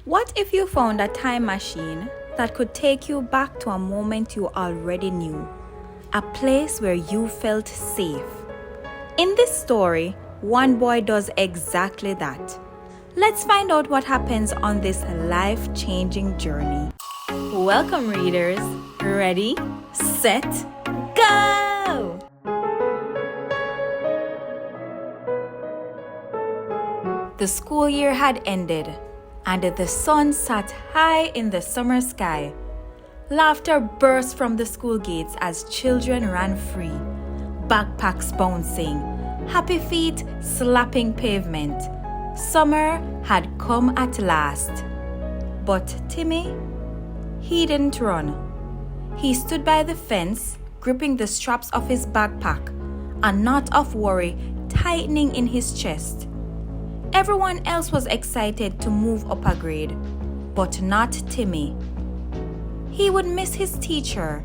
What if you found a time machine that could take you back to a moment you already knew, a place where you felt safe? In this story, one boy does exactly that. Let's find out what happens on this life-changing journey. Welcome, readers. Ready, set, go! The school year had ended, and the sun sat high in the summer sky. Laughter burst from the school gates as children ran free, backpacks bouncing, happy feet slapping pavement. Summer had come at last. But Timmy, he didn't run. He stood by the fence, gripping the straps of his backpack, a knot of worry tightening in his chest. Everyone else was excited to move up a grade, but not Timmy. He would miss his teacher,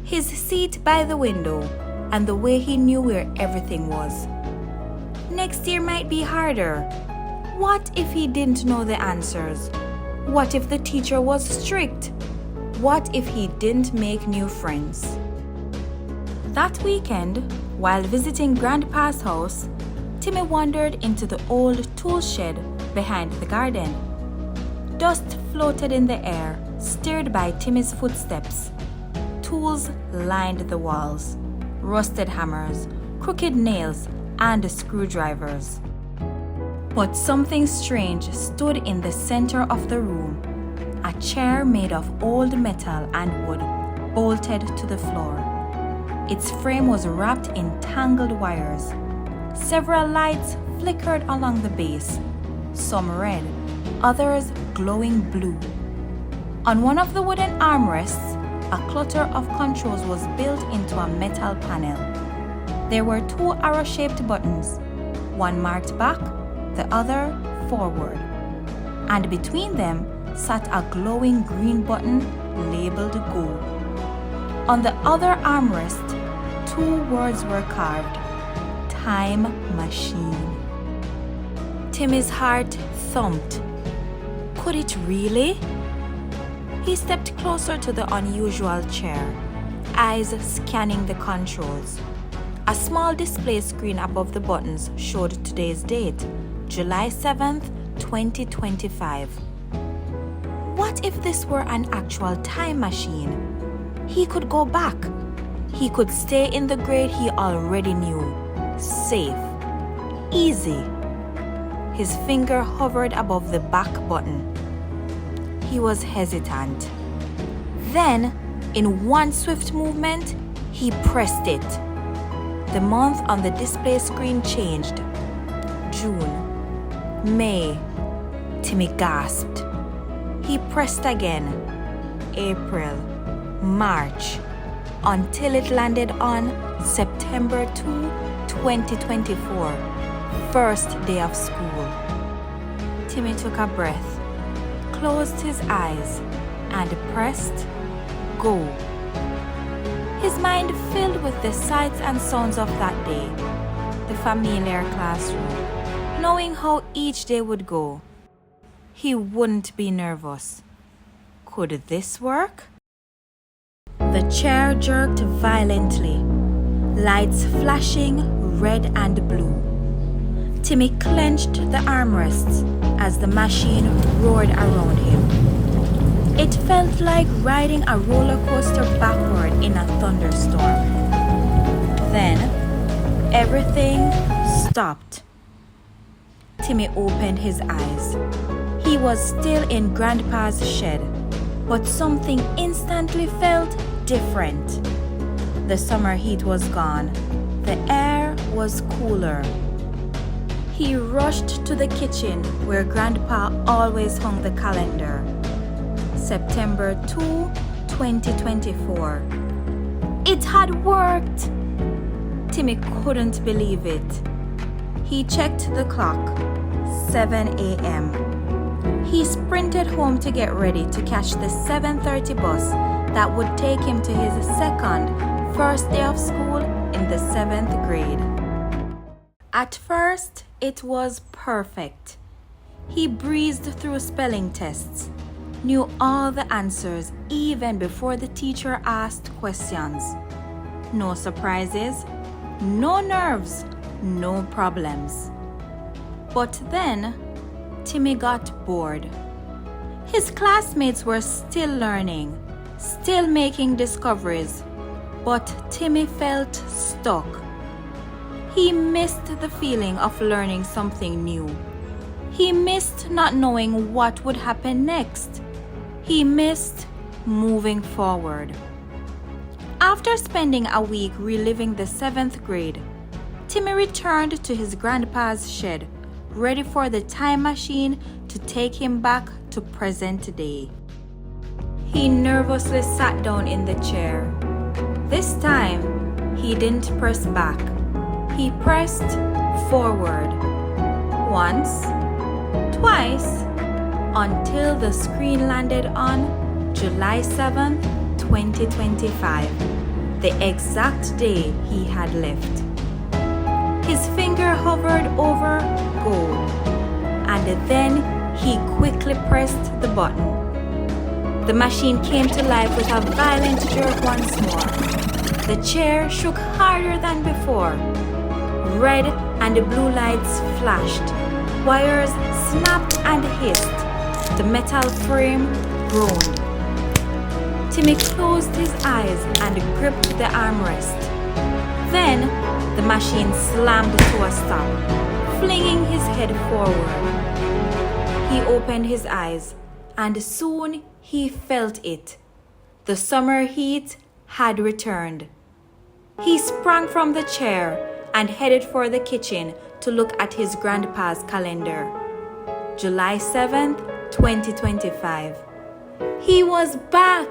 his seat by the window, and the way he knew where everything was. Next year might be harder. What if he didn't know the answers? What if the teacher was strict? What if he didn't make new friends? That weekend, while visiting Grandpa's house, Timmy wandered into the old tool shed behind the garden. Dust floated in the air, stirred by Timmy's footsteps. Tools lined the walls, rusted hammers, crooked nails, and screwdrivers. But something strange stood in the center of the room, a chair made of old metal and wood, bolted to the floor. Its frame was wrapped in tangled wires. Several lights flickered along the base, some red, others glowing blue. On one of the wooden armrests, a clutter of controls was built into a metal panel. There were two arrow-shaped buttons, one marked back, the other forward. And between them sat a glowing green button labeled Go. On the other armrest, two words were carved: Time Machine. Timmy's heart thumped. Could it really? He stepped closer to the unusual chair, eyes scanning the controls. A small display screen above the buttons showed today's date, July 7th, 2025. What if this were an actual time machine? He could go back. He could stay in the grade he already knew. Safe. Easy. His finger hovered above the back button. He was hesitant. Then, in one swift movement, he pressed it. The month on the display screen changed. June. May. Timmy gasped. He pressed again. April. March. Until it landed on September 2, 2024, first day of school. Timmy took a breath, closed his eyes, and pressed Go. His mind filled with the sights and sounds of that day, the familiar classroom, knowing how each day would go. He wouldn't be nervous. Could this work? The chair jerked violently, lights flashing red and blue. Timmy clenched the armrests as the machine roared around him. It felt like riding a roller coaster backward in a thunderstorm. Then, everything stopped. Timmy opened his eyes. He was still in Grandpa's shed, but something instantly felt different. The summer heat was gone. The air was cooler. He rushed to the kitchen where Grandpa always hung the calendar. September 2, 2024. It had worked! Timmy couldn't believe it. He checked the clock. 7 a.m. He sprinted home to get ready to catch the 7:30 bus that would take him to his first day of school in the 7th grade. At first, it was perfect. He breezed through spelling tests, knew all the answers even before the teacher asked questions. No surprises, no nerves, no problems. But then, Timmy got bored. His classmates were still learning, still making discoveries, but Timmy felt stuck. He missed the feeling of learning something new. He missed not knowing what would happen next. He missed moving forward. After spending a week reliving the 7th grade, Timmy returned to his grandpa's shed, ready for the time machine to take him back to present day. He nervously sat down in the chair. This time, he didn't press back. He pressed forward. Once, twice, until the screen landed on July 7th, 2025, the exact day he had left. His finger hovered over go, and then he quickly pressed the button. The machine came to life with a violent jerk once more. The chair shook harder than before. Red and blue lights flashed. Wires snapped and hissed. The metal frame groaned. Timmy closed his eyes and gripped the armrest. Then, the machine slammed to a stop, flinging his head forward. He opened his eyes, and soon he felt it. The summer heat had returned. He sprang from the chair and headed for the kitchen to look at his grandpa's calendar. July 7th, 2025. He was back!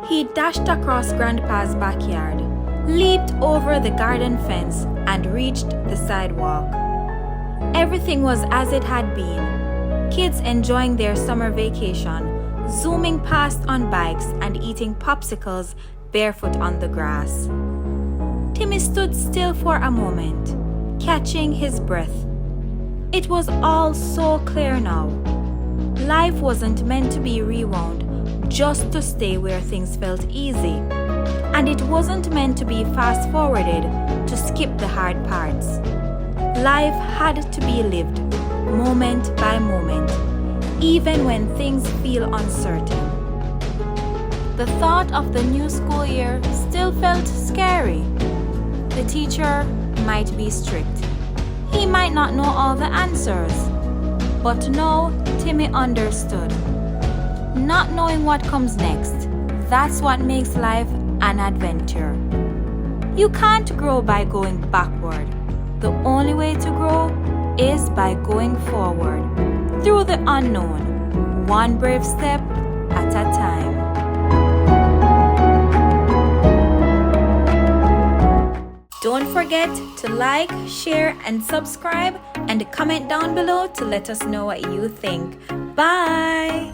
He dashed across Grandpa's backyard, leaped over the garden fence, and reached the sidewalk. Everything was as it had been. Kids enjoying their summer vacation, zooming past on bikes and eating popsicles barefoot on the grass. Timmy stood still for a moment, catching his breath. It was all so clear now. Life wasn't meant to be rewound just to stay where things felt easy. And it wasn't meant to be fast-forwarded to skip the hard parts. Life had to be lived, moment by moment, even when things feel uncertain. The thought of the new school year still felt scary. The teacher might be strict. He might not know all the answers. But now Timmy understood. Not knowing what comes next, that's what makes life an adventure. You can't grow by going backward. The only way to grow is by going forward, through the unknown, one brave step at a time. Don't forget to like, share, and subscribe, and comment down below to let us know what you think. Bye!